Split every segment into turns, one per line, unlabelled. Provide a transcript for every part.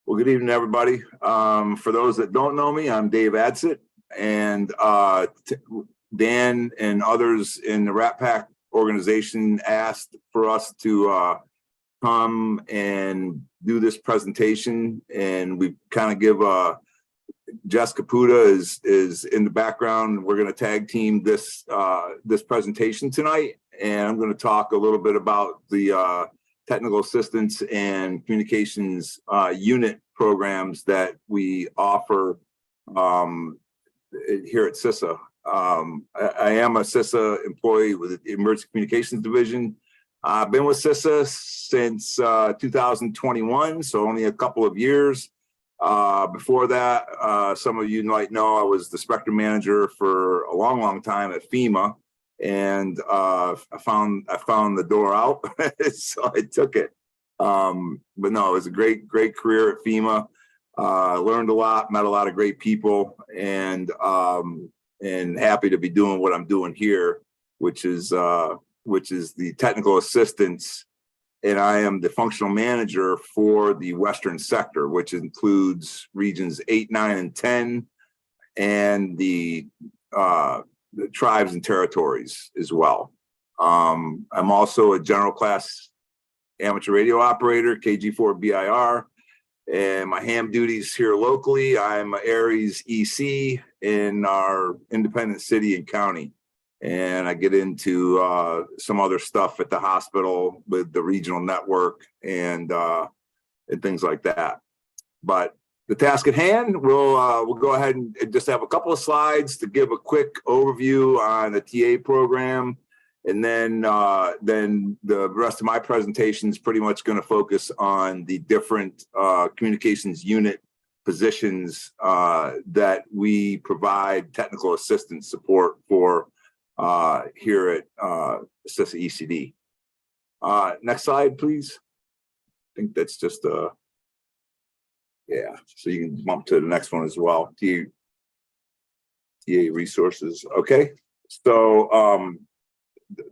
Well, good evening, everybody. For those that don't know me, I'm Dave Adsit, and Dan and others in the RATPAC organization asked for us to come and do this presentation, and we kind of give Jess Kaputa is in the background. We're going to tag team this this presentation tonight, and I'm going to talk a little bit about the technical assistance and communications unit programs that we offer here at CISA. I am a CISA employee with the Emergency Communications Division. I've been with CISA since 2021, so only a couple of years. Before that, some of you might know I was the spectrum manager for a long time at FEMA, and I found the door out, so I took it. But no, it was a great career at FEMA. Learned a lot, met a lot of great people, and happy to be doing what I'm doing here, which is the technical assistance. And I am the functional manager for the Western sector, which includes regions 8, 9, and 10, and the tribes and territories as well. I'm also a general class amateur radio operator, KG4BIR, and my ham duties here locally, I'm Aries EC in our independent city and county. And I get into some other stuff at the hospital with the regional network and things like that. But the task at hand, we'll go ahead and just have a couple of slides to give a quick overview on the TA program, and then the rest of my presentation is pretty much going to focus on the different communications unit positions that we provide technical assistance support for here at CISA ECD. Next slide, please. I think that's just yeah, so you can bump to the next one as well. TA resources. Okay, so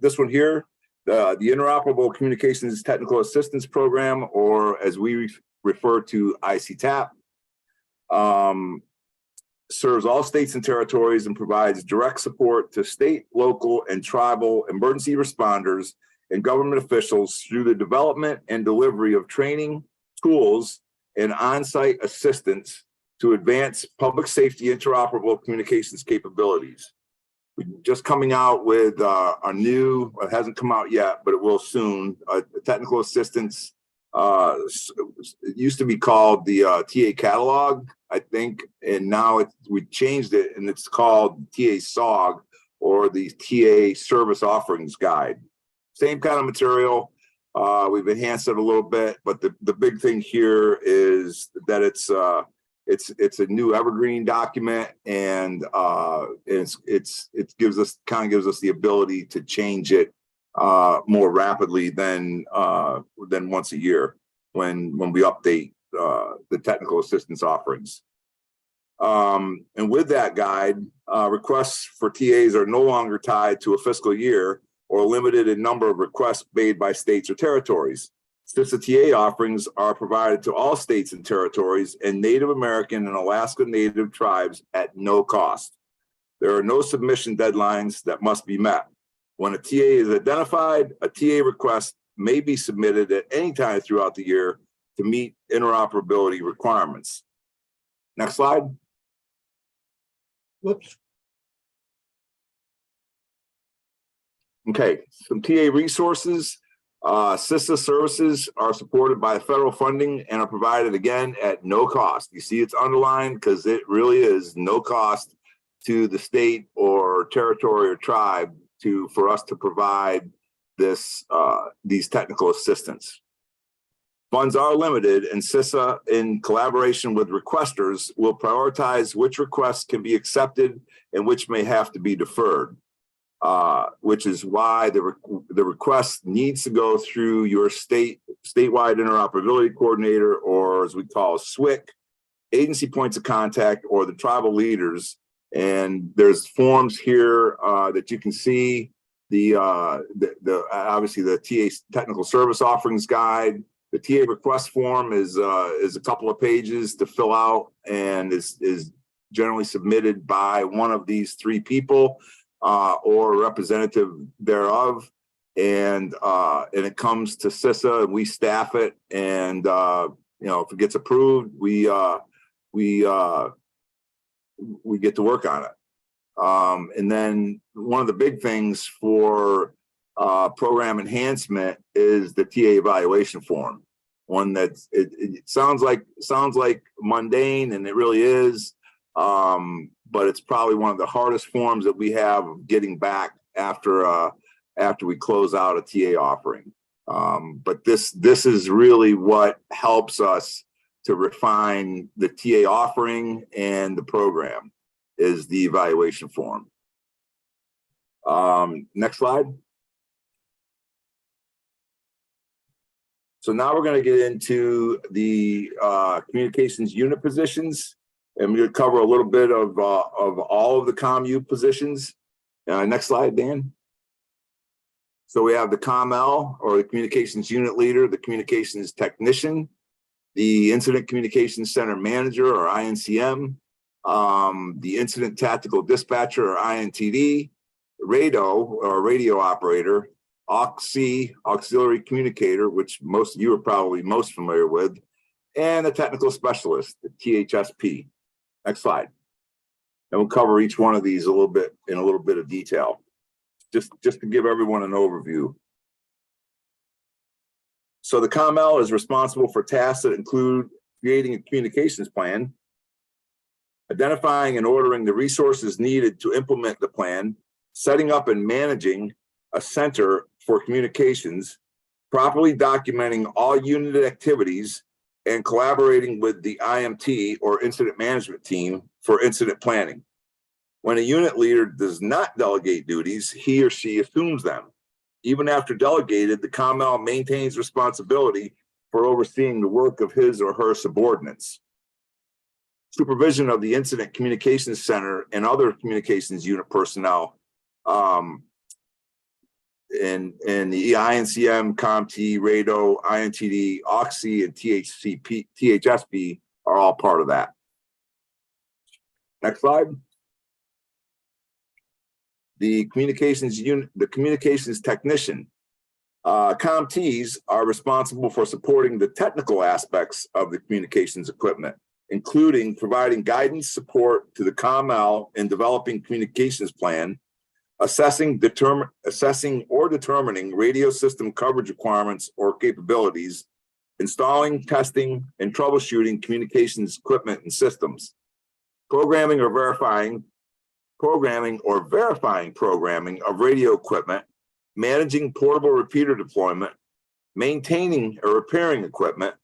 this one here, the Interoperable Communications Technical Assistance Program, or as we refer to ICTAP, serves all states and territories and provides direct support to state, local, and tribal emergency responders and government officials through the development and delivery of training, tools, and on-site assistance to advance public safety interoperable communications capabilities. We're just coming out with our new, it hasn't come out yet, but it will soon, technical assistance. It used to be called the TA catalog, I think, and now we changed it and it's called TA SOG, or the TA service offerings guide. Same kind of material. We've enhanced it a little bit, but the big thing here is that it's a new evergreen document, and it gives us the ability to change it more rapidly than once a year when we update the technical assistance offerings. And with that guide, requests for TAs are no longer tied to a fiscal year or limited in number of requests made by states or territories. CISA TA offerings are provided to all states and territories and Native American and Alaska Native tribes at no cost. There are no submission deadlines that must be met. When a TA is identified, a TA request may be submitted at any time throughout the year to meet interoperability requirements. Next slide. Whoops. Okay, some TA resources. CISA services are supported by federal funding and are provided again at no cost. You see it's underlined because it really is no cost to the state or territory or tribe for us to provide this these technical assistance. Funds are limited, and CISA, in collaboration with requesters, will prioritize which requests can be accepted and which may have to be deferred. Which is why the request needs to go through your statewide interoperability coordinator, or as we call SWIC, agency points of contact, or the tribal leaders. And there's forms here that you can see. Obviously the TA technical service offerings guide, The TA request form is a couple of pages to fill out and is generally submitted by one of these three people or a representative thereof. And it comes to CISA and we staff it. And, if it gets approved, we get to work on it. And then one of the big things for program enhancement is the TA evaluation form. One that's it sounds like mundane, and it really is, but it's probably one of the hardest forms that we have of getting back after we close out a TA offering. But this is really what helps us to refine the TA offering and the program is the evaluation form. Next slide. So now we're going to get into the communications unit positions, and we're going to cover a little bit of all of the CommU positions. Next slide, Dan. So we have the CommL, or the communications unit leader, the communications technician, the incident communications center manager, or INCM, the incident tactical dispatcher, or INTD, RADO, or radio operator, AUXC, auxiliary communicator, which most of you are probably most familiar with, and the technical specialist, the THSP. Next slide. And we'll cover each one of these in a little bit of detail, just to give everyone an overview. So the CommL is responsible for tasks that include creating a communications plan, identifying and ordering the resources needed to implement the plan, setting up and managing a center for communications, properly documenting all unit activities, and collaborating with the IMT, or incident management team, for incident planning. When a unit leader does not delegate duties, he or she assumes them. Even after delegated, the CommL maintains responsibility for overseeing the work of his or her subordinates. Supervision of the Incident Communications Center and other communications unit personnel and the INCM, CommT, RADO, INTD, AUXC, and THSP are all part of that. Next slide. The communications unit, the communications technician. CommTs are responsible for supporting the technical aspects of the communications equipment, including providing guidance support to the CommL in developing communications plan, assessing or determining radio system coverage requirements or capabilities, installing, testing, and troubleshooting communications equipment and systems, programming or verifying programming of radio equipment, managing portable repeater deployment, maintaining or repairing equipment,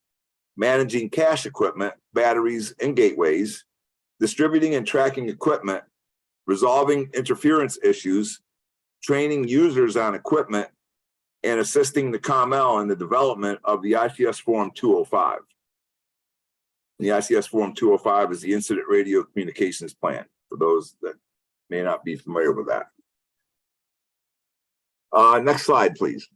managing cache equipment, batteries, and gateways, distributing and tracking equipment, resolving interference issues, training users on equipment, and assisting the CommL in the development of the ICS Form 205. The ICS Form 205 is the Incident Radio Communications Plan, for those that may not be familiar with that. Next slide, please.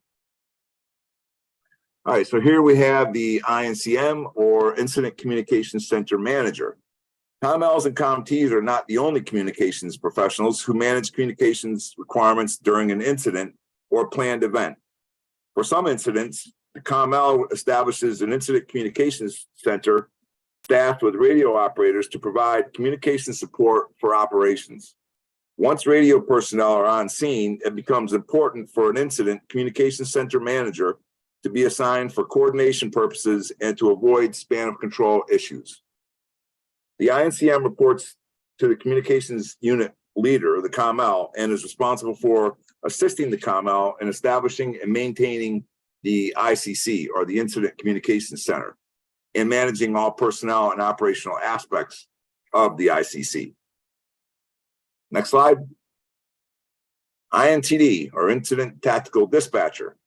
All right, so here we have the INCM, or Incident Communications Center Manager. CommLs and CommTs are not the only communications professionals who manage communications requirements during an incident or planned event. For some incidents, the CommL establishes an incident communications center staffed with radio operators to provide communication support for operations. Once radio personnel are on scene, it becomes important for an incident communications center manager to be assigned for coordination purposes and to avoid span of control issues. The INCM reports to the communications unit leader, the CommL, and is responsible for assisting the CommL in establishing and maintaining the ICC, or the Incident Communications Center, and managing all personnel and operational aspects of the ICC. Next slide. INTD, or Incident Tactical Dispatcher.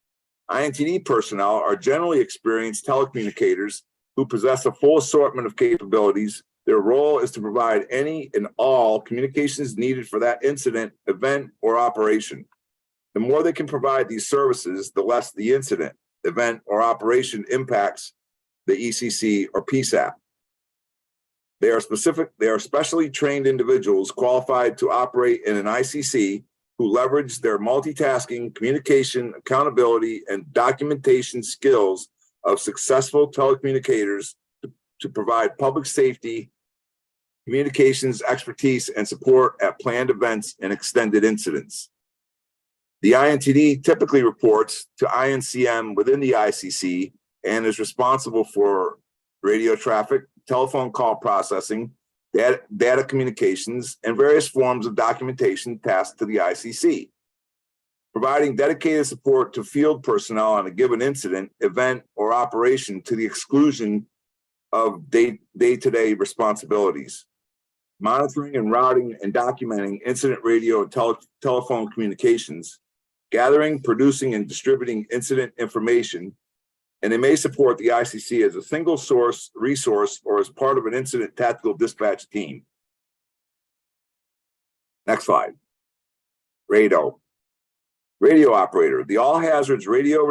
INTD personnel are generally experienced telecommunicators who possess a full assortment of capabilities. Their role is to provide any and all communications needed for that incident, event, or operation. The more they can provide these services, the less the incident, event, or operation impacts the ECC or PSAP. They are specially trained individuals qualified to operate in an ICC who leverage their multitasking, communication, accountability, and documentation skills of successful telecommunicators to provide public safety, communications expertise, and support at planned events and extended incidents. The INTD typically reports to INCM within the ICC and is responsible for radio traffic, telephone call processing, data communications, and various forms of documentation tasked to the ICC. Providing dedicated support to field personnel on a given incident, event, or operation to the exclusion of day-to-day responsibilities. Monitoring and routing and documenting incident radio and telephone communications, gathering, producing, and distributing incident information, and they may support the ICC as a single source resource or as part of an incident tactical dispatch team. Next slide. RADO. Radio operator. The all hazards RADO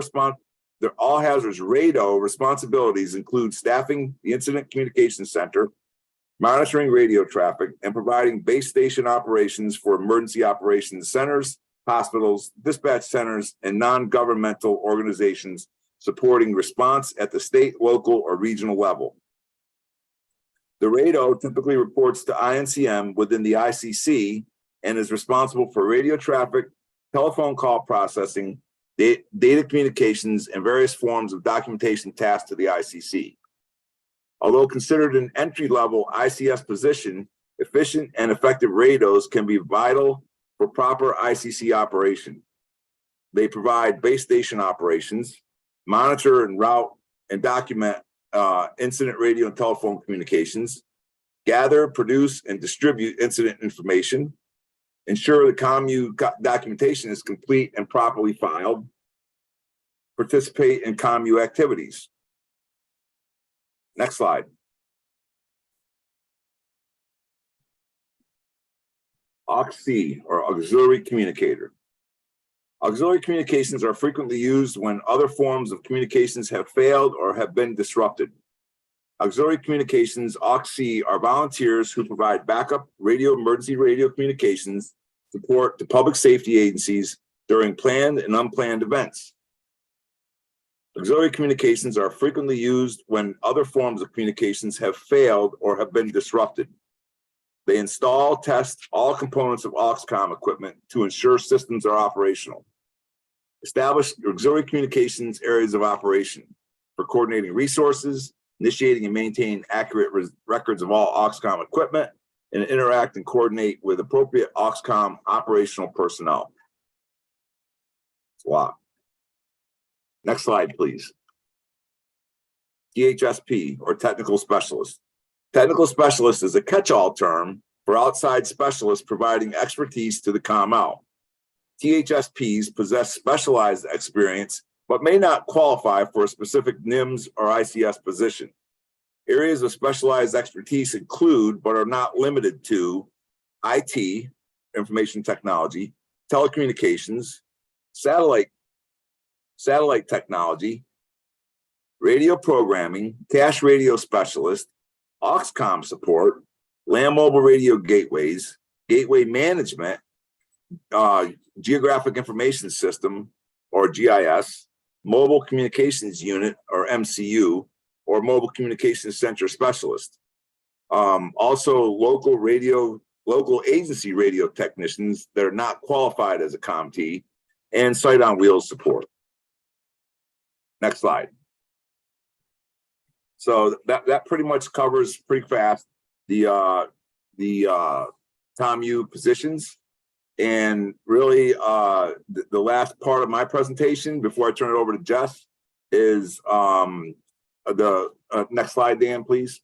responsibilities include staffing the Incident Communications Center, monitoring radio traffic, and providing base station operations for emergency operations centers, hospitals, dispatch centers, and non-governmental organizations supporting response at the state, local, or regional level. The RADO typically reports to INCM within the ICC and is responsible for radio traffic, telephone call processing, data communications, and various forms of documentation tasked to the ICC. Although considered an entry-level ICS position, efficient and effective RADOs can be vital for proper ICC operation. They provide base station operations, monitor and route and document incident radio and telephone communications, gather, produce, and distribute incident information, ensure the commu documentation is complete and properly filed, participate in commu activities. Next slide. AUXC, or auxiliary communicator. Auxiliary communications are frequently used when other forms of communications have failed or have been disrupted. Auxiliary communications, AUXC, are volunteers who provide backup emergency radio communications support to public safety agencies during planned and unplanned events. Auxiliary communications are frequently used when other forms of communications have failed or have been disrupted. They install, test all components of AUXCOMM equipment to ensure systems are operational. Establish auxiliary communications areas of operation for coordinating resources, initiating and maintaining accurate records of all AUXCOMM equipment, and interact and coordinate with appropriate AUXCOMM operational personnel. It's a lot. Next slide, please. THSP, or technical specialist. Technical specialist is a catch-all term for outside specialists providing expertise to the COMMOU. THSPs possess specialized experience, but may not qualify for a specific NIMS or ICS position. Areas of specialized expertise include, but are not limited to, IT, information technology, telecommunications, satellite technology, radio programming, cache radio specialist, AUXCOMM support, land mobile radio gateways, gateway management, geographic information system, or GIS, mobile communications unit, or MCU, or mobile communications center specialist. Also local agency radio technicians that are not qualified as a CommT, and site on wheels support. Next slide. So that pretty much covers pretty fast the COMMU positions. And really the last part of my presentation before I turn it over to Jess is the next slide, Dan, please.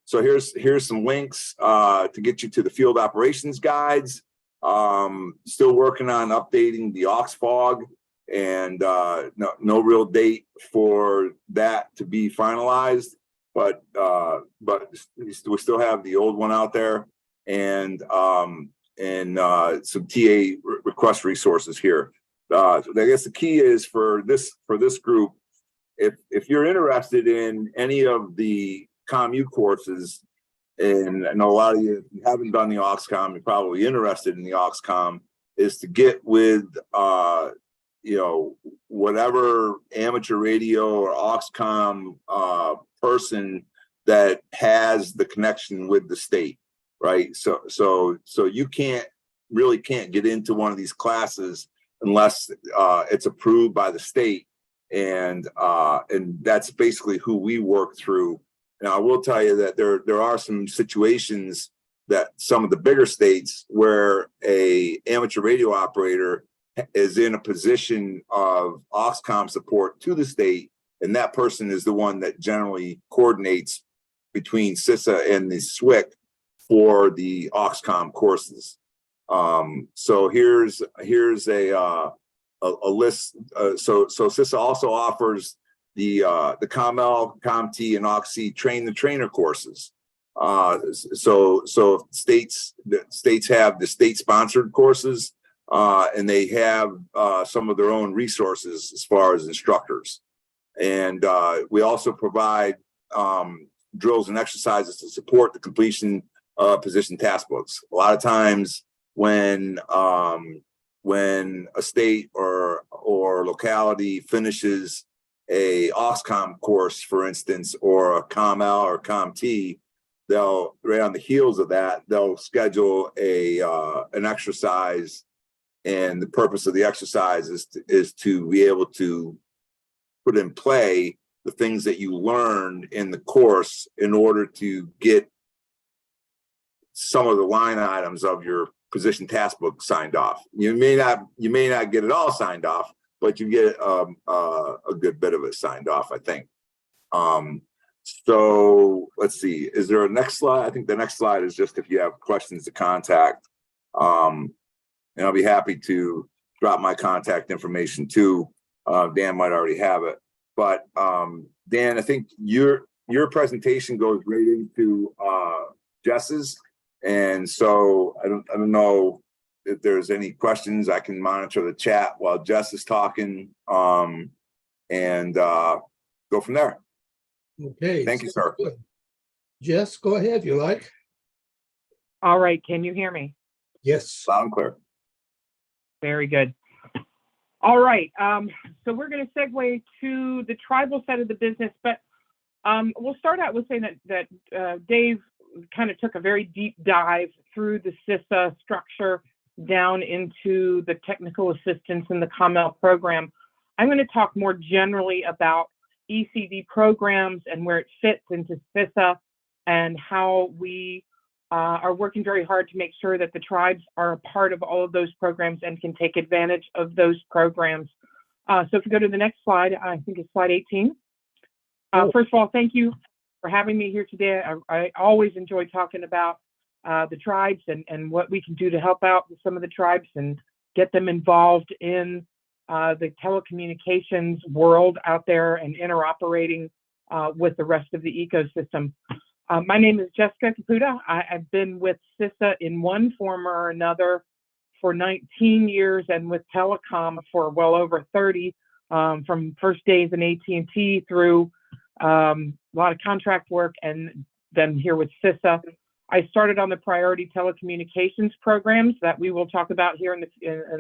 So here's some links to get you to the field operations guides. Still working on updating the AUXFOG, and no real date for that to be finalized, but we still have the old one out there, and some TA request resources here. I guess the key is for this group, if you're interested in any of the CommU courses, and I know a lot of you haven't done the AUXCOM, you're probably interested in the AUXCOM, is to get with whatever amateur radio or AUXCOM person that has the connection with the state, right? So you can't get into one of these classes unless it's approved by the state, and that's basically who we work through. Now, I will tell you that there are some situations that some of the bigger states where a amateur radio operator is in a position of AUXCOM support to the state, and that person is the one that generally coordinates between CISA and the SWIC for the AUXCOM courses. So here's a list. So CISA also offers the CommL, CommT, and AUXC train the trainer courses. So states have the state sponsored courses, and they have some of their own resources as far as instructors. And we also provide drills and exercises to support the completion of position task books. A lot of times when a state or locality finishes a AUXCOM course, for instance, or a CommL or CommT, they'll, right on the heels of that, they'll schedule an exercise, and the purpose of the exercise is to be able to put in play the things that you learned in the course in order to get some of the line items of your position task book signed off. You may not get it all signed off, but you get a good bit of it signed off, I think. So let's see, is there a next slide? I think the next slide is just if you have questions to contact. And I'll be happy to drop my contact information too. Dan might already have it, but Dan, I think your presentation goes right into Jess's. And so I don't know if there's any questions. I can monitor the chat while Jess is talking, and go from there.
Okay.
Thank you, sir.
Good. Jess, go ahead if you like.
All right. Can you hear me?
Yes.
Loud and clear.
Very good. All right. So we're going to segue to the tribal side of the business, but we'll start out with saying that Dave kind of took a very deep dive through the CISA structure down into the technical assistance in the CommL program. I'm going to talk more generally about ECD programs and where it fits into CISA, and how we are working very hard to make sure that the tribes are a part of all of those programs and can take advantage of those programs. So if you go to the next slide, I think it's slide 18. First of all, thank you for having me here today. I always enjoy talking about the tribes and what we can do to help out with some of the tribes and get them involved in the telecommunications world out there and interoperating with the rest of the ecosystem. My name is Jessica Kaputa. I've been with CISA in one form or another for 19 years, and with telecom for well over 30, from first days in AT&T through a lot of contract work, and then here with CISA. I started on the priority telecommunications programs that we will talk about here in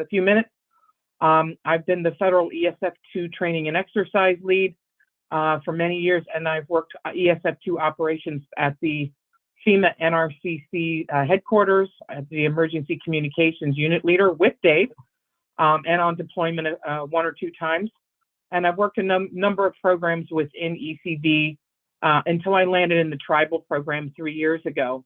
a few minutes. I've been the federal ESF2 training and exercise lead for many years, and I've worked ESF2 operations at the FEMA NRCC headquarters as the emergency communications unit leader with Dave, and on deployment one or two times. And I've worked a number of programs within ECD until I landed in the tribal program 3 years ago.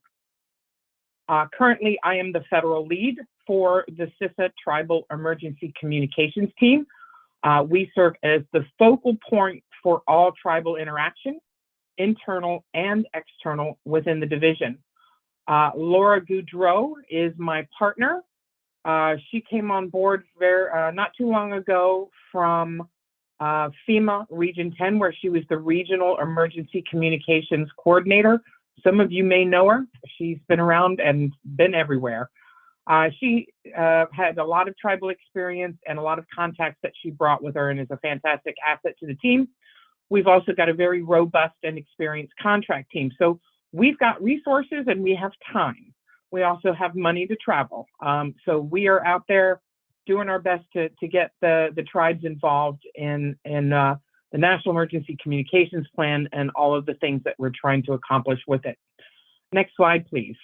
Currently, I am the federal lead for the CISA Tribal Emergency Communications Team. We serve as the focal point for all tribal interaction, internal and external, within the division. Laura Goudreau is my partner. She came on board not too long ago from FEMA Region 10, where she was the Regional Emergency Communications Coordinator. Some of you may know her. She's been around and been everywhere. She had a lot of tribal experience and a lot of contacts that she brought with her and is a fantastic asset to the team. We've also got a very robust and experienced contract team. So we've got resources and we have time. We also have money to travel. So we are out there doing our best to get the tribes involved in the National Emergency Communications Plan and all of the things that we're trying to accomplish with it. Next slide, please.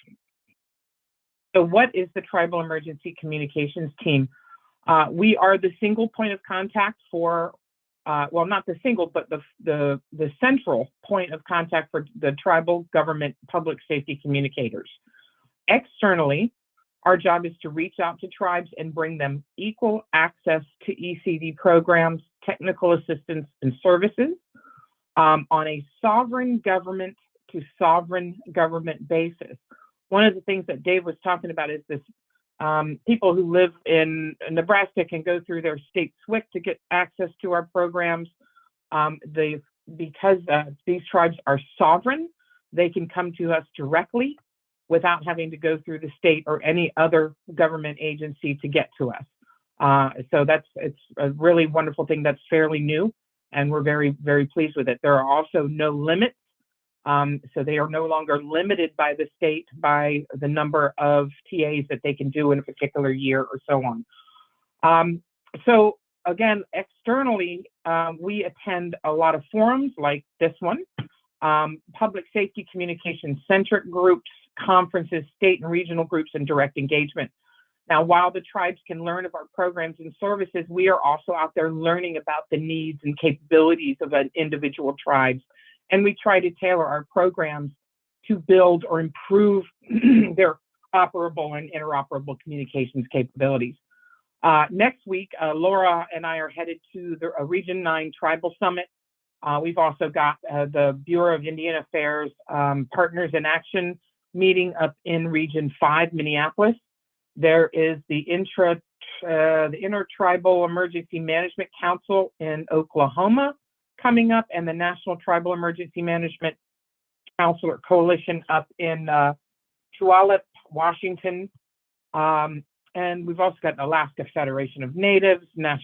So what is the Tribal Emergency Communications Team? We are the single point of contact for, well, not the single, but the central point of contact for the tribal government public safety communicators. Externally, our job is to reach out to tribes and bring them equal access to ECD programs, technical assistance, and services on a sovereign government to sovereign government basis. One of the things that Dave was talking about is this, people who live in Nebraska can go through their state SWIC to get access to our programs. Because these tribes are sovereign, they can come to us directly without having to go through the state or any other government agency to get to us. So it's a really wonderful thing that's fairly new, and we're very, very pleased with it. There are also no limits. So they are no longer limited by the state by the number of TAs that they can do in a particular year or so on. So again, externally, we attend a lot of forums like this one, public safety communication centric groups, conferences, state and regional groups, and direct engagement. Now, while the tribes can learn of our programs and services, we are also out there learning about the needs and capabilities of an individual tribes. And we try to tailor our programs to build or improve their operable and interoperable communications capabilities. Next week, Laura and I are headed to the Region 9 Tribal Summit. We've also got the Bureau of Indian Affairs Partners in Action meeting up in Region 5, Minneapolis. There is the Intertribal Emergency Management Council in Oklahoma coming up, and the National Tribal Emergency Management Council or Coalition up in Puyallup, Washington. And we've also got Alaska Federation of Natives, there's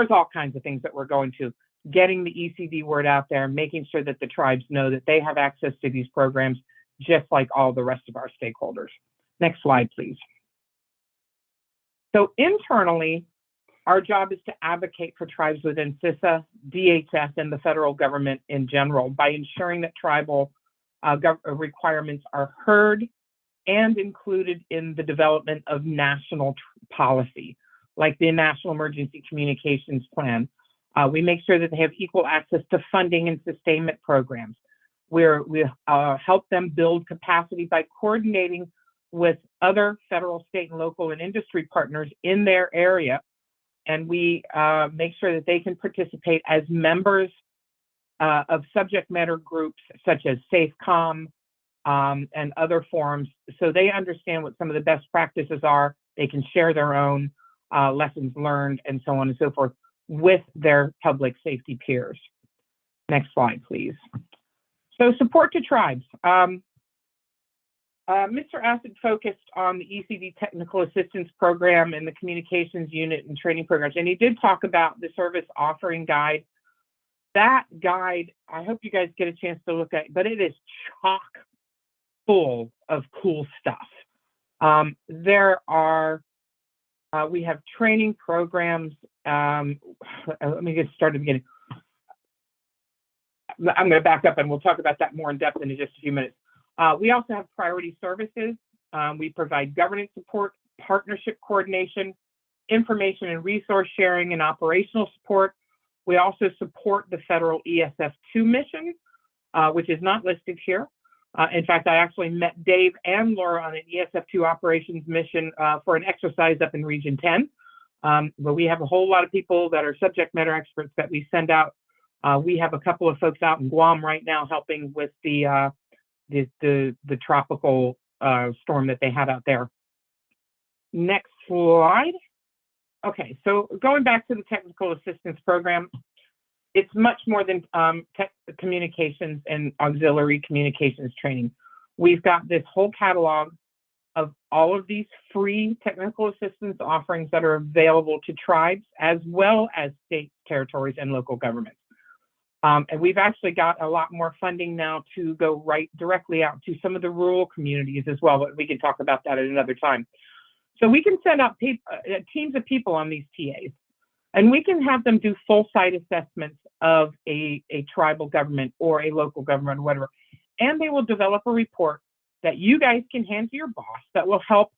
all kinds of things that we're going to. Getting the ECD word out there, making sure that the tribes know that they have access to these programs, just like all the rest of our stakeholders. Next slide, please. So internally, our job is to advocate for tribes within CISA, DHS, and the federal government in general by ensuring that tribal requirements are heard and included in the development of national policy, like the National Emergency Communications Plan. We make sure that they have equal access to funding and sustainment programs. We help them build capacity by coordinating with other federal, state, and local and industry partners in their area. And we make sure that they can participate as members of subject matter groups such as EmCOMM and other forums, so they understand what some of the best practices are. They can share their own lessons learned and so on and so forth with their public safety peers. Next slide, please. So support to tribes. Mr. Adsit focused on the ECD Technical Assistance Program and the Communications Unit and training programs, and he did talk about the service offering guide. That guide, I hope you guys get a chance to look at, but it is chock full of cool stuff. We have training programs. Let me get started at the beginning. I'm going to back up and we'll talk about that more in depth in just a few minutes. We also have priority services. We provide governance support, partnership coordination, information and resource sharing, and operational support. We also support the federal ESF2 mission, which is not listed here. In fact, I actually met Dave and Laura on an ESF2 operations mission for an exercise up in Region 10. But we have a whole lot of people that are subject matter experts that we send out. We have a couple of folks out in Guam right now helping with the tropical storm that they had out there. Next slide. Okay, so going back to the technical assistance program, it's much more than communications and auxiliary communications training. We've got this whole catalog of all of these free technical assistance offerings that are available to tribes, as well as state, territories, and local governments. And we've actually got a lot more funding now to go right directly out to some of the rural communities as well, but we can talk about that at another time. So we can send out teams of people on these TAs, and we can have them do full site assessments of a tribal government or a local government or whatever. And they will develop a report that you guys can hand to your boss that will help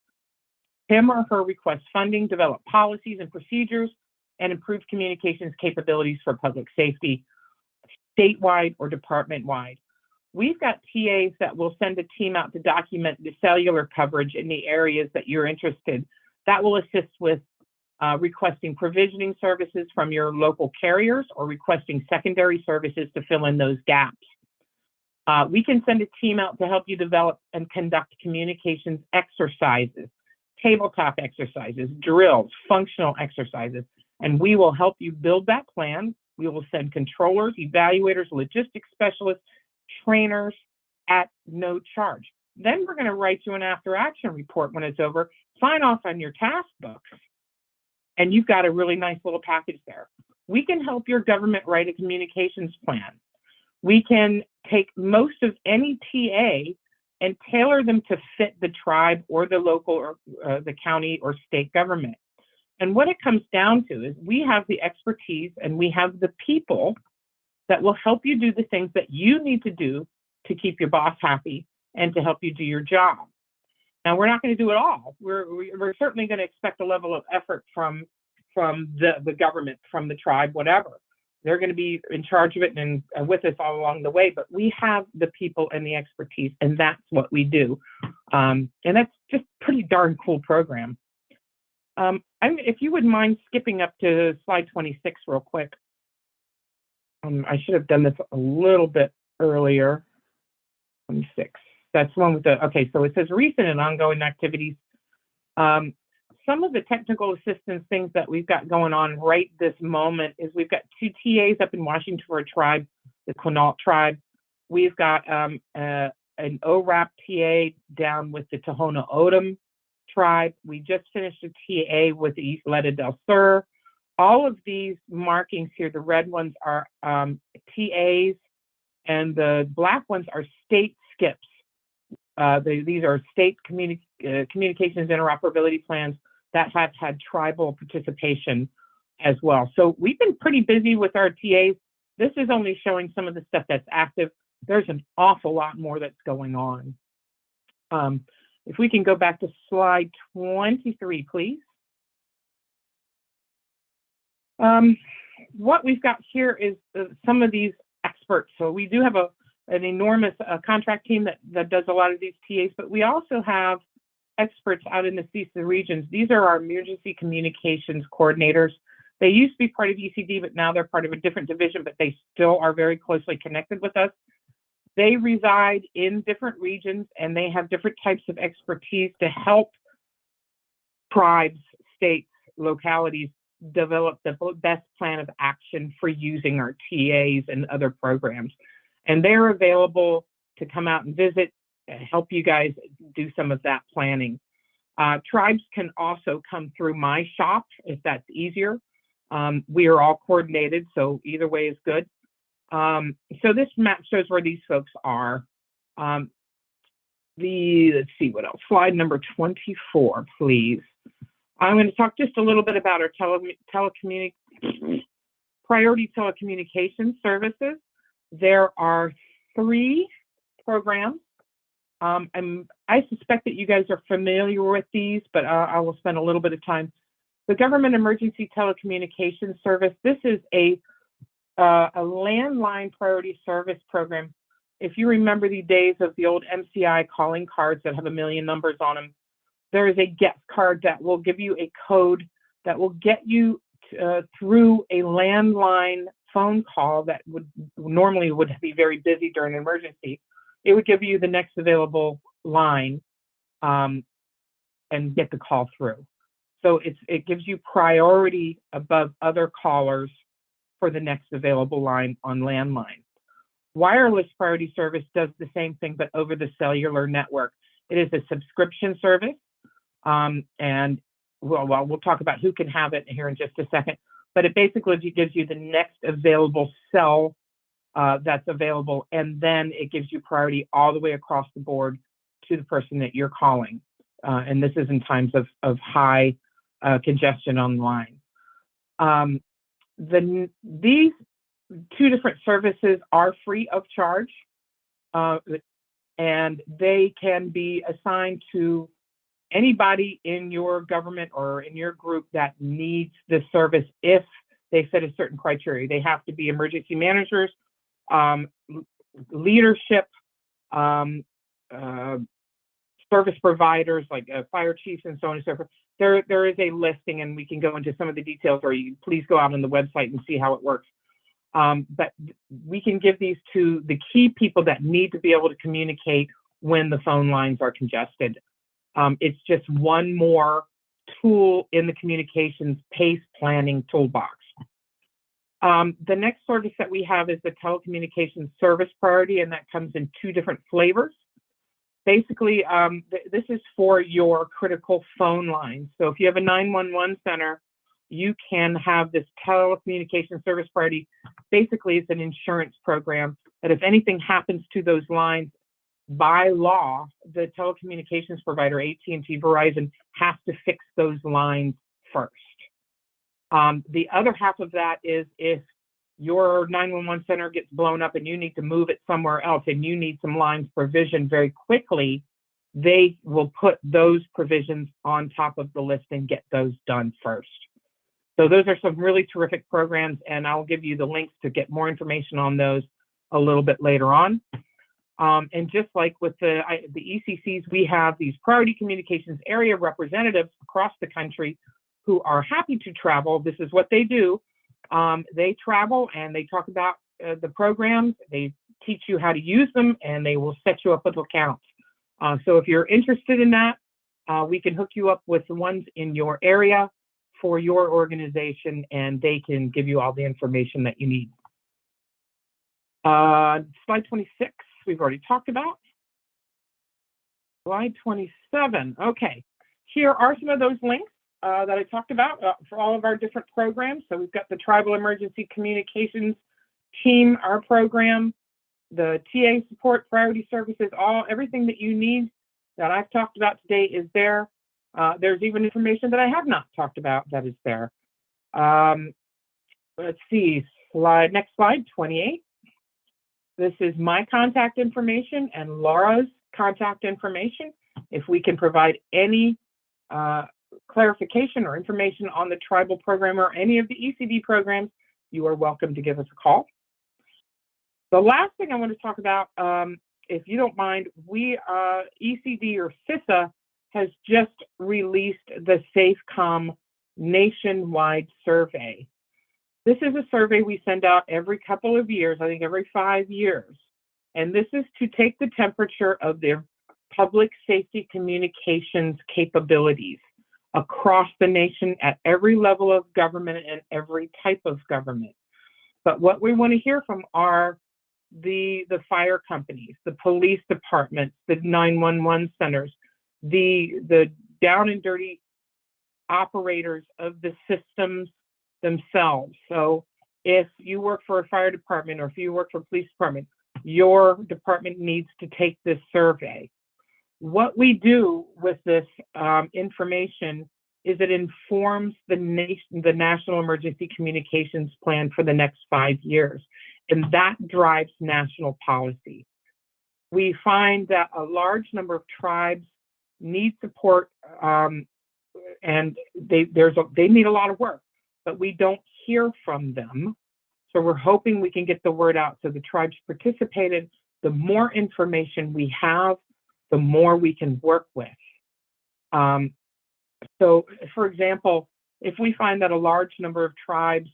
him or her request funding, develop policies and procedures, and improve communications capabilities for public safety, statewide or department-wide. We've got TAs that will send a team out to document the cellular coverage in the areas that you're interested. That will assist with requesting provisioning services from your local carriers or requesting secondary services to fill in those gaps. We can send a team out to help you develop and conduct communications exercises, tabletop exercises, drills, functional exercises, and we will help you build that plan. We will send controllers, evaluators, logistics specialists, trainers at no charge. Then we're going to write you an after action report when it's over, sign off on your task books, and you've got a really nice little package there. We can help your government write a communications plan. We can take most of any TA and tailor them to fit the tribe or the local or the county or state government. And what it comes down to is we have the expertise and we have the people that will help you do the things that you need to do to keep your boss happy and to help you do your job. Now, we're not going to do it all. We're certainly going to expect a level of effort from the government, from the tribe, whatever. They're going to be in charge of it and with us all along the way, but we have the people and the expertise, and that's what we do. And that's just a pretty darn cool program. If you would mind skipping up to slide 26 real quick. I should have done this a little bit earlier. 26. That's the one with the, okay, so it says recent and ongoing activities. Some of the technical assistance things that we've got going on right this moment is we've got 2 TAs up in Washington for a tribe, the Quinault tribe. We've got an ORAP TA down with the Tohono O'odham tribe. We just finished a TA with the East Leda del Sur. All of these markings here, the red ones are TAs, and the black ones are state skips. These are state communications interoperability plans that have had tribal participation as well. So we've been pretty busy with our TAs. This is only showing some of the stuff that's active. There's an awful lot more that's going on. If we can go back to slide 23, please. What we've got here is some of these experts. So we do have an enormous contract team that does a lot of these TAs, but we also have experts out in the CISA regions. These are our emergency communications coordinators. They used to be part of ECD, but now they're part of a different division, but they still are very closely connected with us. They reside in different regions and they have different types of expertise to help tribes, states, localities develop the best plan of action for using our TAs and other programs. And they're available to come out and visit, help you guys do some of that planning. Tribes can also come through my shop if that's easier. We are all coordinated, so either way is good. So this map shows where these folks are. Let's see what else. Slide number 24, please. I'm going to talk just a little bit about our priority telecommunications services. There are 3 programs. I suspect that you guys are familiar with these, but I will spend a little bit of time. The Government Emergency Telecommunications Service. This is a landline priority service program. If you remember the days of the old MCI calling cards that have a million numbers on them, there is a get card that will give you a code that will get you through a landline phone call that would normally be very busy during an emergency. It would give you the next available line and get the call through. So it gives you priority above other callers for the next available line on landline. Wireless priority service does the same thing, but over the cellular network. It is a subscription service, and we'll talk about who can have it here in just a second. But it basically gives you the next available cell that's available, and then it gives you priority all the way across the board to the person that you're calling. And this is in times of high congestion online. These two different services are free of charge, and they can be assigned to anybody in your government or in your group that needs this service if they set a certain criteria. They have to be emergency managers, leadership, service providers like fire chiefs and so on and so forth. There is a listing, and we can go into some of the details, or you please go out on the website and see how it works. But we can give these to the key people that need to be able to communicate when the phone lines are congested. It's just one more tool in the communications PACE planning toolbox. The next service that we have is the telecommunications service priority, and that comes in two different flavors. Basically, this is for your critical phone lines. So if you have a 911 center, you can have this telecommunications service priority. Basically, it's an insurance program that if anything happens to those lines, by law, the telecommunications provider, AT&T, Verizon, has to fix those lines first. The other half of that is if your 911 center gets blown up and you need to move it somewhere else and you need some lines provisioned very quickly, they will put those provisions on top of the list and get those done first. So those are some really terrific programs, and I'll give you the links to get more information on those a little bit later on. And just like with the ECCs, we have these priority communications area representatives across the country who are happy to travel. This is what they do. They travel and they talk about the programs, they teach you how to use them, and they will set you up with accounts. So if you're interested in that, we can hook you up with the ones in your area for your organization, and they can give you all the information that you need. Slide 26, we've already talked about. Slide 27, okay. Here are some of those links that I talked about for all of our different programs. So we've got the Tribal Emergency Communications Team, our program, the TA support, priority services, everything that you need that I've talked about today is there. There's even information that I have not talked about that is there. Let's see, next slide, 28. This is my contact information and Laura's contact information. If we can provide any clarification or information on the tribal program or any of the ECD programs, you are welcome to give us a call. The last thing I want to talk about, if you don't mind, ECD or CISA has just released the SafeComm nationwide survey. This is a survey we send out every couple of years, I think every 5 years. And this is to take the temperature of their public safety communications capabilities across the nation at every level of government and every type of government. But what we want to hear from are the fire companies, the police departments, the 911 centers, the down and dirty operators of the systems themselves. So if you work for a fire department or if you work for a police department, your department needs to take this survey. What we do with this information is it informs the National Emergency Communications Plan for the next 5 years, and that drives national policy. We find that a large number of tribes need support, and they need a lot of work, but we don't hear from them. So we're hoping we can get the word out so the tribes participated. The more information we have, the more we can work with. So for example, if we find that a large number of tribes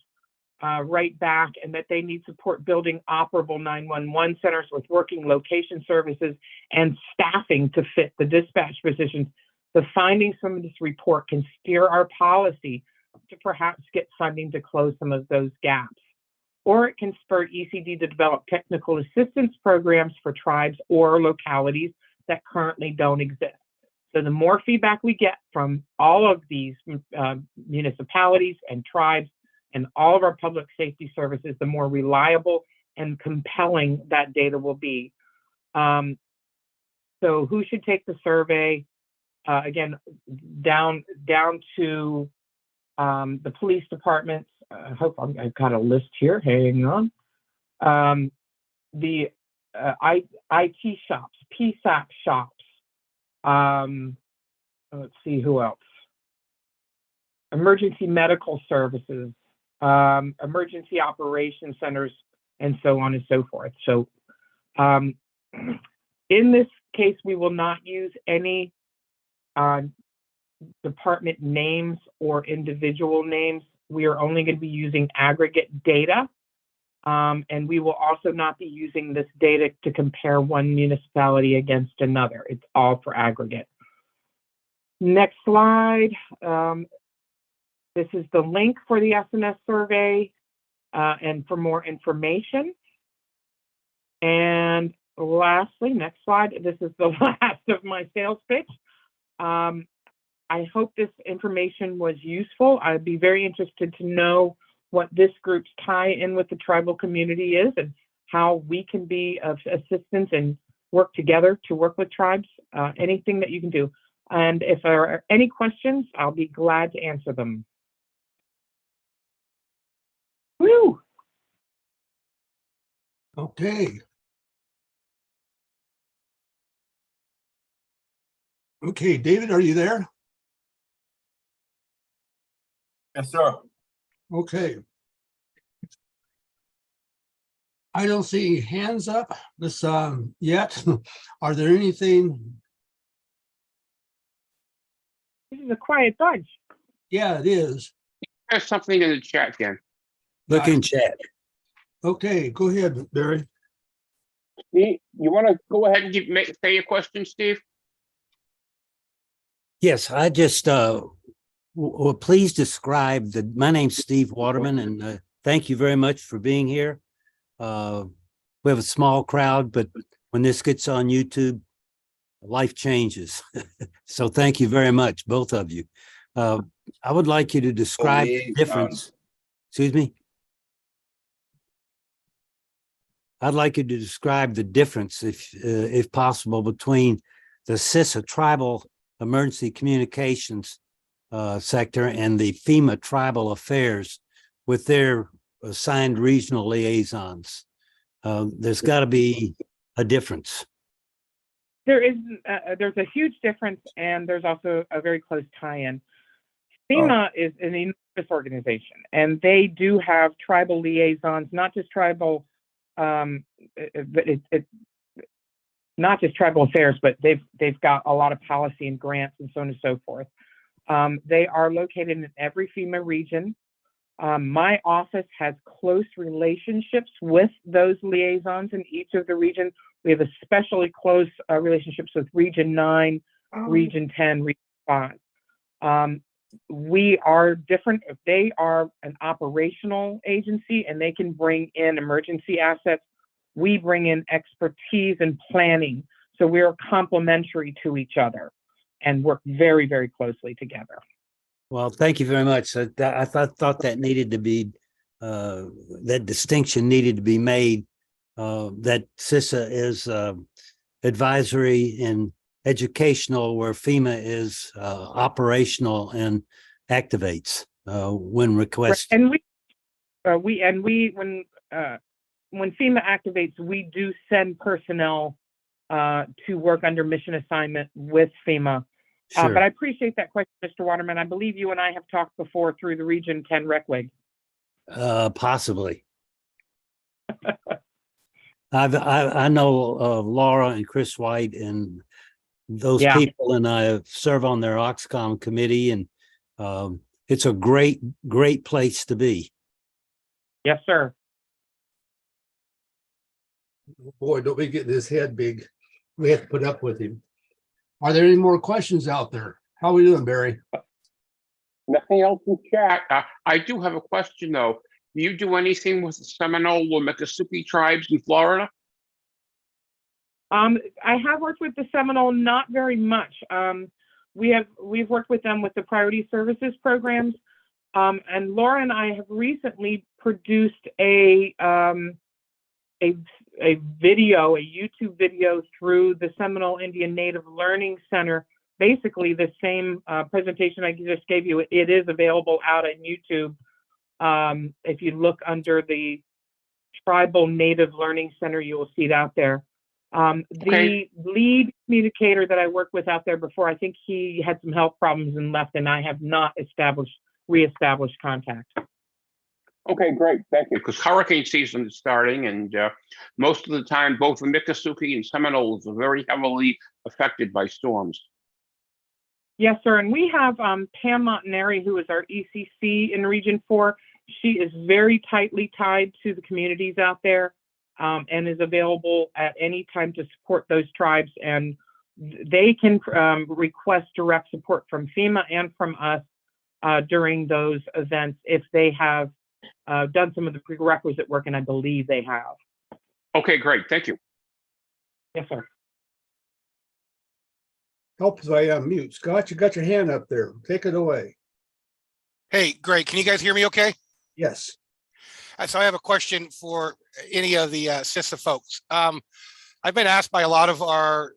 write back and that they need support building operable 911 centers with working location services and staffing to fit the dispatch positions, the findings from this report can steer our policy to perhaps get funding to close some of those gaps. Or it can spur ECD to develop technical assistance programs for tribes or localities that currently don't exist. So the more feedback we get from all of these municipalities and tribes and all of our public safety services, the more reliable and compelling that data will be. So who should take the survey? Again, down to the police departments. I hope I've got a list here. Hang on. The IT shops, PSAP shops. Let's see who else. Emergency medical services, emergency operations centers, and so on and so forth. So in this case, we will not use any department names or individual names. We are only going to be using aggregate data. And we will also not be using this data to compare one municipality against another. It's all for aggregate. Next slide. This is the link for the SNS survey and for more information. And lastly, next slide. This is the last of my sales pitch. I hope this information was useful. I'd be very interested to know what this group's tie-in with the tribal community is and how we can be of assistance and work together to work with tribes, anything that you can do. And if there are any questions, I'll be glad to answer them. Woo!
Okay. Okay, David, are you there?
Yes, sir.
Okay. I don't see hands up this yet. Are there anything?
This is a quiet bunch.
Yeah, it is.
There's something in the chat, Ken.
Look in chat.
Okay, go ahead, Barry.
You want to go ahead and say your question, Steve?
Yes, I just please describe my name's Steve Waterman, and thank you very much for being here. We have a small crowd, but when this gets on YouTube, life changes. So thank you very much, both of you. I would like you to describe the difference. Excuse me. I'd like you to describe the difference, if possible, between the CISA tribal emergency communications sector and the FEMA tribal affairs with their assigned regional liaisons. There's got to be a difference.
There's a huge difference, and there's also a very close tie-in. FEMA is an enormous organization, and they do have tribal liaisons, not just tribal, not just tribal affairs, but they've got a lot of policy and grants and so on and so forth. They are located in every FEMA region. My office has close relationships with those liaisons in each of the regions. We have especially close relationships with Region 9, Region 10, Region 5. We are different. They are an operational agency and they can bring in emergency assets. We bring in expertise and planning. So we are complementary to each other and work very, very closely together.
Well, thank you very much. I thought that needed to be, that distinction needed to be made, that CISA is advisory and educational, where FEMA is operational and activates when requested.
And when FEMA activates, we do send personnel to work under mission assignment with FEMA.
Sure.
But I appreciate that question, Mr. Waterman. I believe you and I have talked before through the Region 10 RECWIG.
Possibly. I know Laura and Chris White and those people, and I serve on their OXCOM committee, and it's a great place to be.
Yes, sir.
Boy, don't we get his head big. We have to put up with him. Are there any more questions out there? How are we doing, Barry?
Nothing else in chat. I do have a question, though. Do you do anything with the Seminole or Miccosukee tribes in Florida?
I have worked with the Seminole, not very much. We've worked with them with the priority services programs. And Laura and I have recently produced a video, a YouTube video through the Seminole Indian Native Learning Center. Basically the same presentation I just gave you. It is available out on YouTube. If you look under the Tribal Native Learning Center, you will see it out there.
Okay.
The lead communicator that I worked with out there before, I think he had some health problems and left, and I have not reestablished contact.
Okay, great. Thank you. Because hurricane season is starting, and most of the time, both the Miccosukee and Seminoles are very heavily affected by storms.
Yes, sir. And we have Pam Montanari, who is our ECC in Region 4. She is very tightly tied to the communities out there and is available at any time to support those tribes. And they can request direct support from FEMA and from us during those events if they have done some of the prerequisite work, and I believe they have.
Okay, great. Thank you.
Yes, sir.
Help if I unmute. Scott, you got your hand up there. Take it away.
Hey, great. Can you guys hear me okay?
Yes.
So I have a question for any of the CISA folks. I've been asked by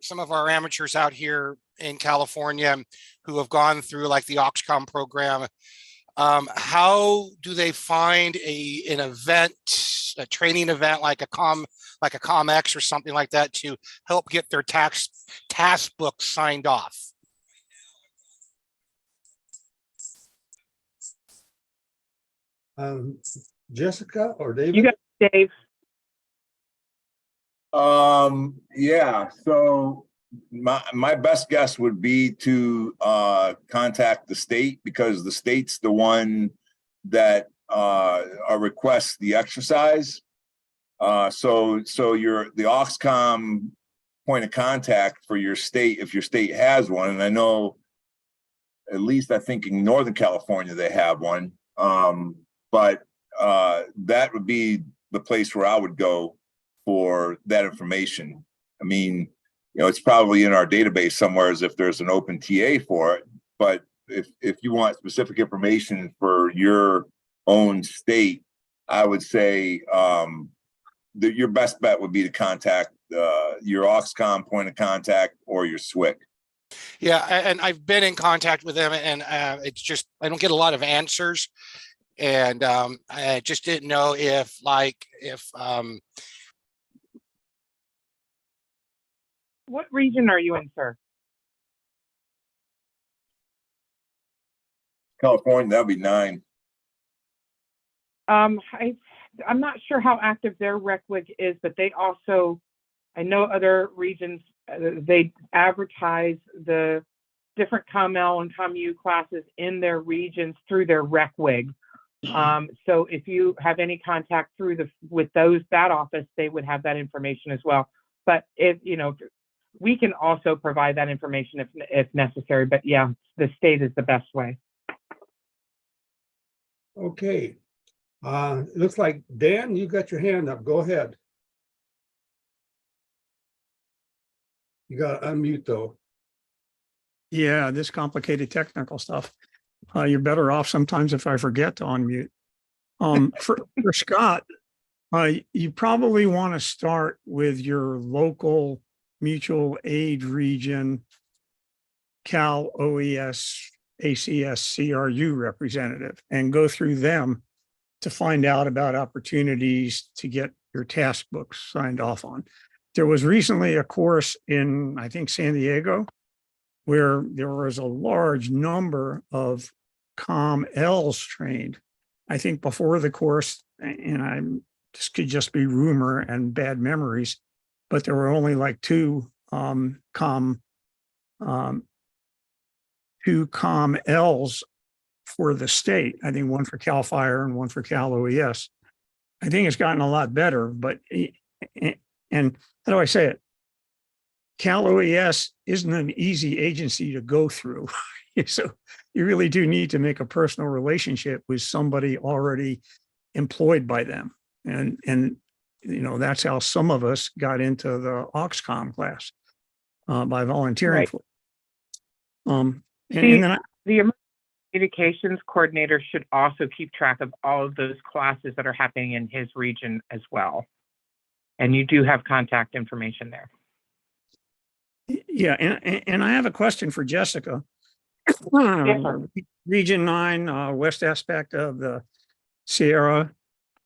some of our amateurs out here in California who have gone through like the EmCOMM program. How do they find an event, a training event like a CommX or something like that to help get their task books signed off?
Jessica or David?
You got it, Dave.
Yeah, so my best guess would be to contact the state, because the state's the one that requests the exercise. So you're the EmCOMM point of contact for your state, if your state has one, and I know at least I think in Northern California they have one. But that would be the place where I would go for that information. I mean, you know, it's probably in our database somewhere as if there's an open TA for it. But if you want specific information for your own state, I would say that your best bet would be to contact your EmCOMM point of contact or your SWIC.
Yeah, and I've been in contact with them, and it's just I don't get a lot of answers, and I just didn't know if
What region are you in, sir?
California, that'd be 9.
I'm not sure how active their RecWig is, but they also, I know other regions, they advertise the different CommL and CommU classes in their regions through their RecWig. So if you have any contact with that office, they would have that information as well. But if you know, we can also provide that information if necessary. But yeah, the state is the best way.
Okay. It looks like Dan, you got your hand up. Go ahead. You got to unmute though.
Yeah, this complicated technical stuff. You're better off sometimes if I forget to unmute. For Scott, you probably want to start with your local mutual aid region, Cal OES ACS CRU representative, and go through them to find out about opportunities to get your task books signed off on. There was recently a course in, I think, San Diego, where there was a large number of CommLs trained. I think before the course, and this could just be rumor and bad memories, but there were only like two CommLs for the state. I think one for CAL FIRE and one for Cal OES. I think it's gotten a lot better, but, and how do I say it? Cal OES isn't an easy agency to go through. So you really do need to make a personal relationship with somebody already employed by them. And that's how some of us got into the EmCOMM class by volunteering
Right.
for it. And
See,
then
the emergency communications coordinator should also keep track of all of those classes that are happening in his region as well. And you do have contact information there.
yeah, and I have a question for Jessica.
sir.
Region 9, west aspect of the Sierra.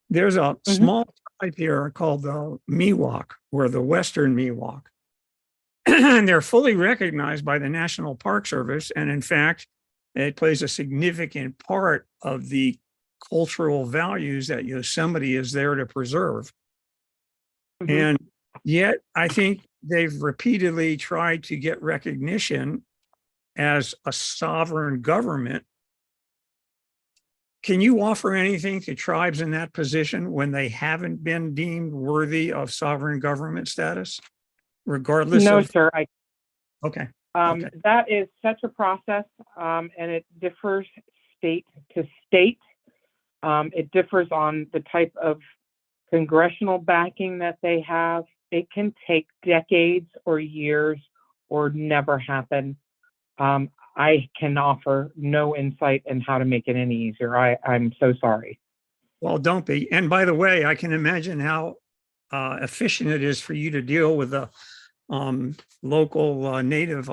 There's a small tribe here called the Miwok, or the Western Miwok. And they're fully recognized by the National Park Service. And in fact, it plays a significant part of the cultural values that Yosemite is there to preserve. And yet, I think they've repeatedly tried to get recognition as a sovereign government. Can you offer anything to tribes in that position when they haven't been deemed worthy of sovereign government status, regardless
No,
of?
sir.
Okay.
That is such a process, and it differs state to state. It differs on the type of congressional backing that they have. It can take decades or years or never happen. I can offer no insight in how to make it any easier. I'm so sorry.
Well, don't be. And by the way, I can imagine how efficient it is for you to deal with the local native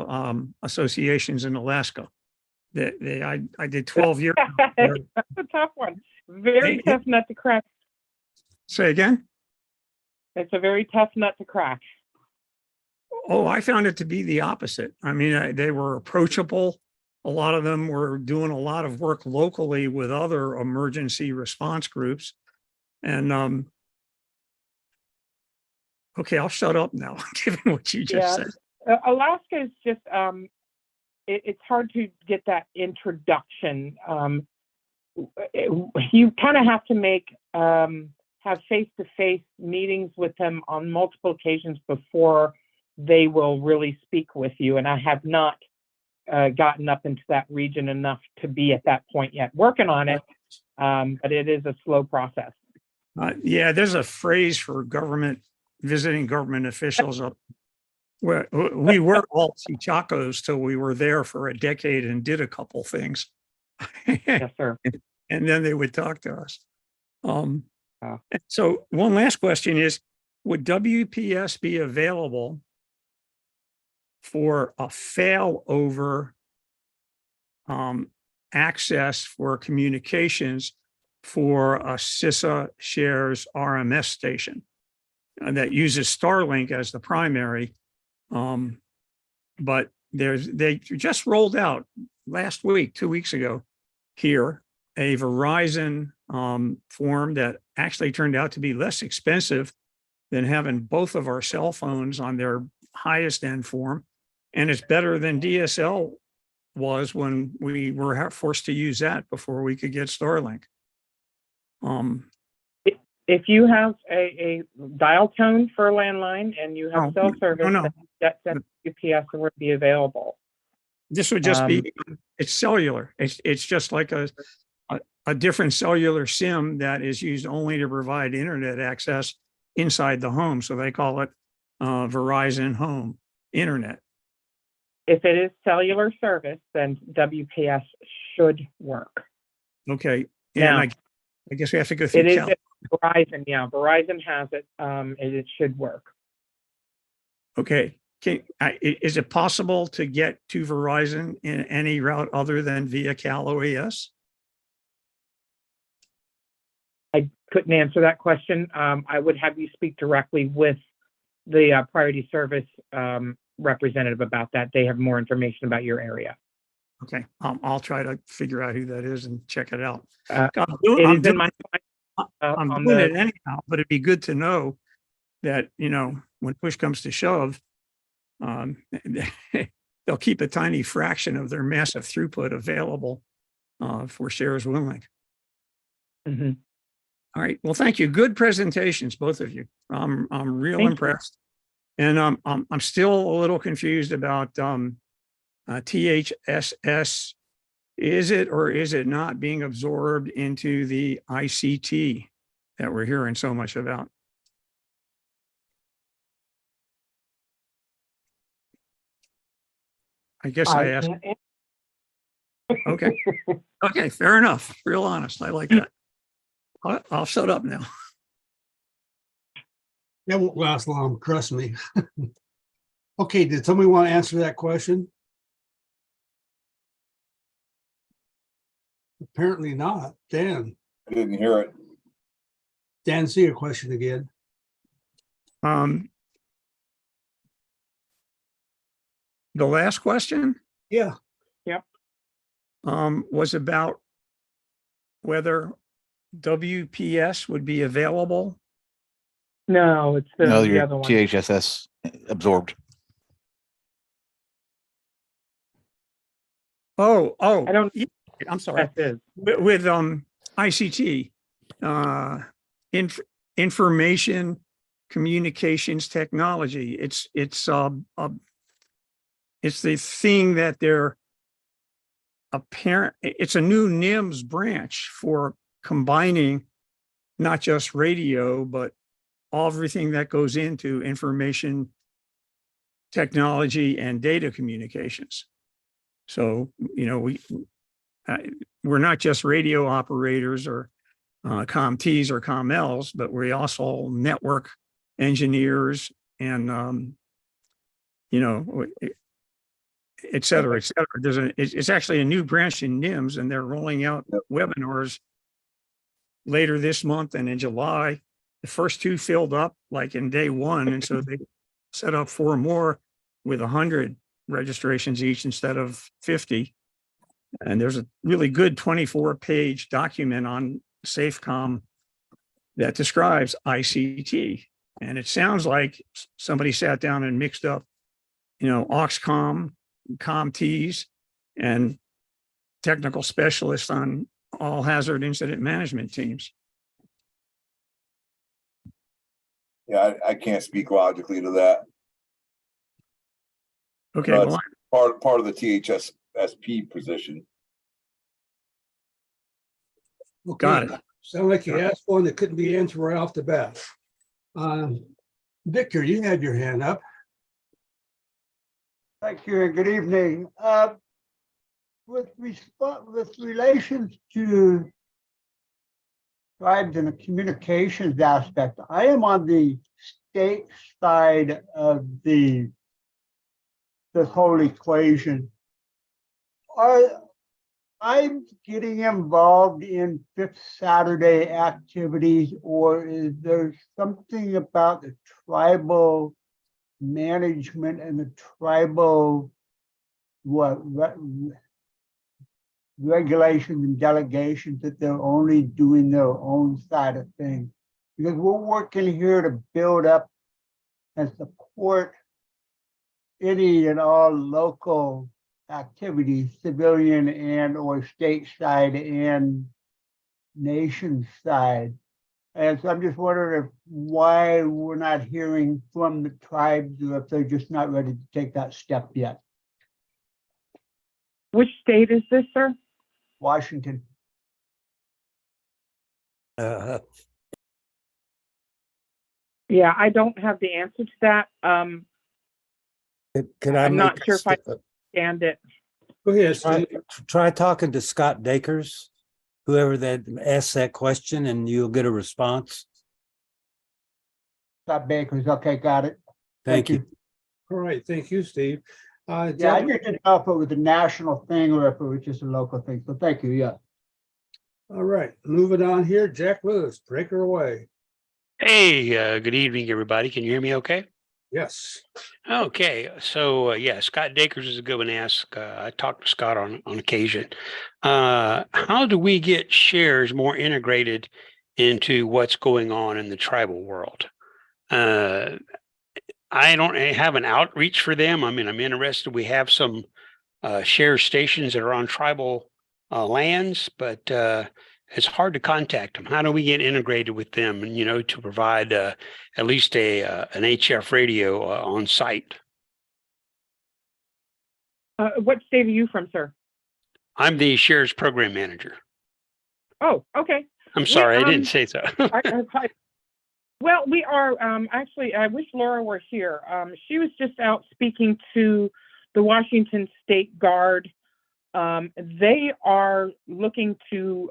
associations in Alaska. I did 12 years.
That's a tough one. Very tough nut to crack.
Say again?
It's a very tough nut to crack.
Oh, I found it to be the opposite. I mean, they were approachable. A lot of them were doing a lot of work locally with other emergency response groups. And okay, I'll shut up now, given what you just said.
Alaska is just, it's hard to get that introduction. You kind of have to have face-to-face meetings with them on multiple occasions before they will really speak with you. And I have not gotten up into that region enough to be at that point yet. Working on it, but it is a slow process.
Yeah, there's a phrase for visiting government officials up where we were all Chichacos till we were there for a decade and did a couple things.
Yes, sir.
And then they would talk to us. So one last question is, would WPS be available for a failover access for communications for a CISA shares RMS station that uses Starlink as the primary? But they just rolled out last week, 2 weeks ago here, a Verizon form that actually turned out to be less expensive than having both of our cell phones on their highest end form. And it's better than DSL was when we were forced to use that before we could get Starlink.
If you have a dial tone for a landline and you have cell service, that UPS would be available.
This would just be, it's cellular. It's just like a different cellular SIM that is used only to provide internet access inside the home. So they call it Verizon Home Internet.
If it is cellular service, then WPS should work.
Okay.
Now,
and I guess we have to go through
it is Verizon. Yeah, Verizon has it. It should work.
Okay. Is it possible to get to Verizon in any route other than via Cal OES?
I couldn't answer that question. I would have you speak directly with the priority service representative about that. They have more information about your area.
Okay, I'll try to figure out who that is and check it out.
I'm
doing
it
it anyhow, but it'd be good to know that, when push comes to shove, they'll keep a tiny fraction of their massive throughput available for shares WinLink.
Mm-hmm.
All right. Well, thank you. Good presentations, both of you. I'm real impressed. And I'm still a little confused about THSS. Is it or is it not being absorbed into the ICT that we're hearing so much about? I guess I asked. Okay. Okay, fair enough. Real honest. I like that. I'll shut up now.
That won't last long, trust me. Okay, did somebody want to answer that question? Apparently not. Dan,
I didn't hear it.
Dan, see your question again.
The last question
Yeah,
was about whether WPS would be available.
No, it's
No,
the
your
other one.
THSS absorbed.
Oh,
I don't.
yeah, I'm sorry.
That is.
With ICT, information communications technology. It's the thing that they're apparent. It's a new NIMS branch for combining not just radio, but everything that goes into information technology and data communications. So, you know, we're not just radio operators or CommTs or CommLs, but we also network engineers and, you know, et cetera, et cetera. It's actually a new branch in NIMS, and they're rolling out webinars later this month and in July. The first two filled up like in day one. And so they set up 4 more with 100 registrations each instead of 50. And there's a really good 24-page document on SafeComm that describes ICT. And it sounds like somebody sat down and mixed up, you know, AUXCOM, CommTs, and technical specialists on all hazard incident management teams.
Yeah, I can't speak logically to that.
Okay,
No,
well,
part of the THSP position.
okay.
got it.
Sound like you asked one that couldn't be answered right off the bat. Victor, you had your hand up.
Thank you and good evening. With relations to tribes and the communications aspect, I am on the state side of this whole equation. I'm getting involved in Fifth Saturday activities, or is there something about the tribal management and the tribal regulations and delegations that they're only doing their own side of things? Because we're working here to build up and support any and all local activities, civilian and or stateside and nation side. And so I'm just wondering why we're not hearing from the tribes, or if they're just not ready to take that step yet.
Which state is this, sir?
Washington.
Yeah, I don't have the answer to that.
Could I
I'm not
make
sure if I understand it.
Go ahead, Steve.
try talking to Scott Dakers, whoever that asked that question, and you'll get a response.
Scott Baker's, okay, got it.
Thank you.
All right, thank you, Steve.
Yeah, I
John-
just didn't know if it was a national thing or if it was just a local thing. So thank you, yeah.
All right, moving on here, Jack Lewis, break her away.
Hey, good evening, everybody. Can you hear me okay?
Yes.
Okay, so yeah, Scott Dakers is a good one to ask. I talked to Scott on occasion. How do we get shares more integrated into what's going on in the tribal world? I don't have an outreach for them. I mean, I'm interested. We have some share stations that are on tribal lands, but it's hard to contact them. How do we get integrated with them, and, you know, to provide at least an HF radio on site?
What state are you from, sir?
I'm the shares program manager.
Oh, okay.
I'm sorry, I didn't say so.
Well, we are actually, I wish Laura were here. She was just out speaking to the Washington State Guard. They are looking to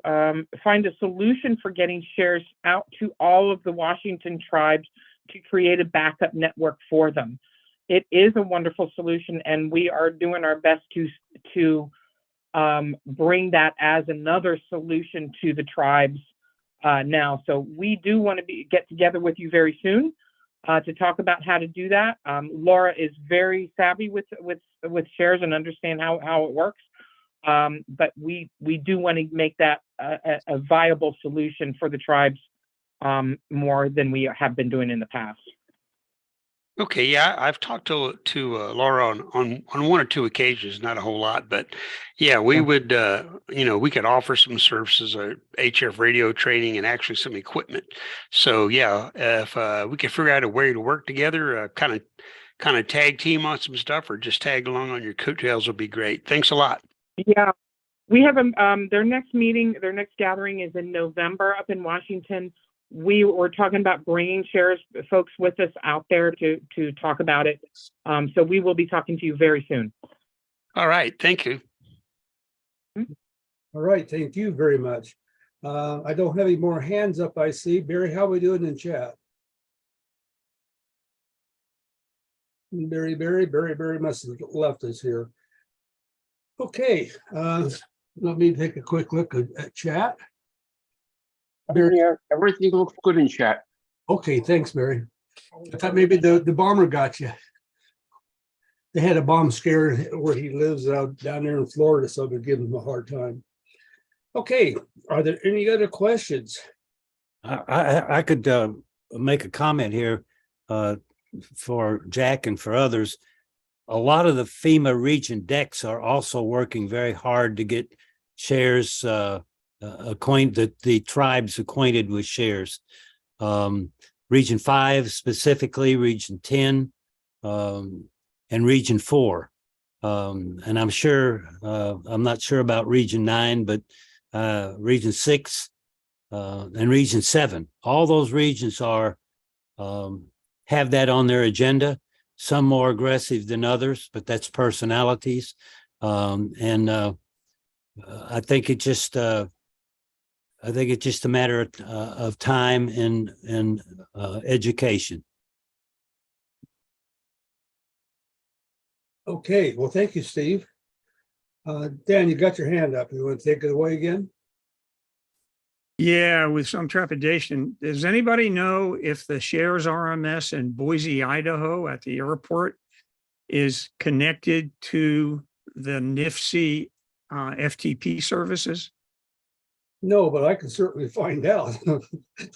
find a solution for getting shares out to all of the Washington tribes to create a backup network for them. It is a wonderful solution, and we are doing our best to bring that as another solution to the tribes now. So we do want to get together with you very soon to talk about how to do that. Laura is very savvy with shares and understand how it works. But we do want to make that a viable solution for the tribes more than we have been doing in the past.
Okay, yeah, I've talked to Laura on one or two occasions, not a whole lot, but yeah, we would we could offer some services, HF radio training, and actually some equipment. So yeah, if we could figure out a way to work together, kind of tag team on some stuff, or just tag along on your coattails, would be great. Thanks a lot.
Yeah, we have their next meeting, their next gathering is in November up in Washington. We were talking about bringing shares folks with us out there to talk about it. So we will be talking to you very soon.
All right, thank you.
All right, thank you very much. I don't have any more hands up, I see. Barry, how are we doing in chat? Barry must have left us here. Okay, let me take a quick look at chat.
Yeah, everything looks good in chat.
Okay, thanks, Barry. I thought maybe the bomber got you. They had a bomb scare where he lives out down there in Florida, so they're giving him a hard time. Okay, are there any other questions?
I could make a comment here for Jack and for others. A lot of the FEMA region decks are also working very hard to get shares the tribes acquainted with shares. Region 5 specifically, Region 10, and Region 4. And I'm sure, I'm not sure about Region 9, but Region 6 and Region 7. All those regions are have that on their agenda, some more aggressive than others, but that's personalities. I think it's just a matter of time and education.
Okay, well, thank you, Steve. Dan, you got your hand up. You want to take it away again?
Yeah, with some trepidation. Does anybody know if the shares RMS in Boise, Idaho at the airport is connected to the NIFC FTP services?
No, but I can certainly find out.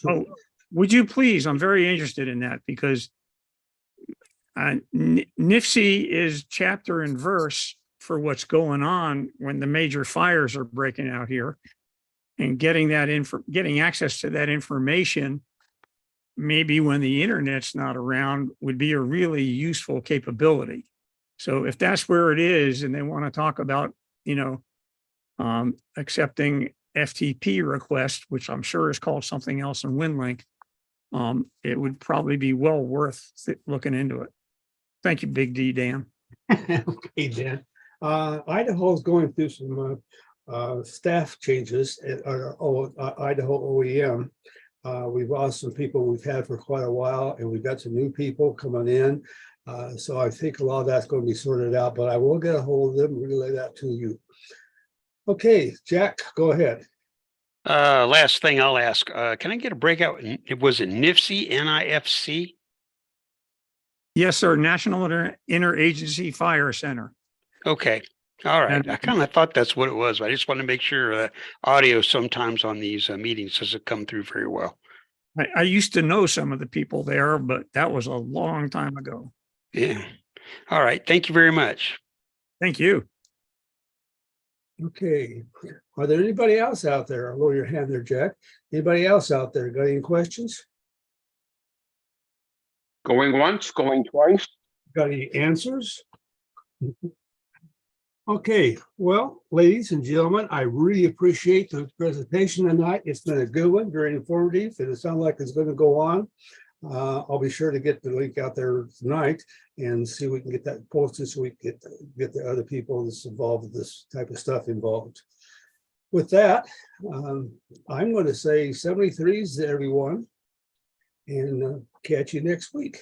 Oh, would you please? I'm very interested in that because NIFC is chapter and verse for what's going on when the major fires are breaking out here, and getting access to that information, maybe when the internet's not around, would be a really useful capability. So if that's where it is, and they want to talk about, accepting FTP request, which I'm sure is called something else in WinLink, it would probably be well worth looking into it. Thank you, Big D, Dan.
Okay, Dan. Idaho is going through some staff changes at our Idaho OEM. We've lost some people we've had for quite a while, and we've got some new people coming in. So I think a lot of that's going to be sorted out, but I will get a hold of them and relay that to you. Okay, Jack, go ahead.
Last thing I'll ask, can I get a breakout? Was it NIFC, NIFC?
Yes, sir. National Interagency Fire Center.
Okay. All right. I kind of thought that's what it was. I just want to make sure audio sometimes on these meetings doesn't come through very well.
I used to know some of the people there, but that was a long time ago.
Yeah. All right. Thank you very much.
Thank you.
Okay. Are there anybody else out there? I'll lower your hand there, Jack. Anybody else out there? Got any questions?
Going once, going twice.
Got any answers? Okay, well, ladies and gentlemen, I really appreciate the presentation tonight. It's been a good one, very informative, and it sounds like it's going to go on. I'll be sure to get the link out there tonight and see if we can get that posted so we can get the other people that's involved with this type of stuff involved. With that, I'm going to say 73s to everyone and catch you next week.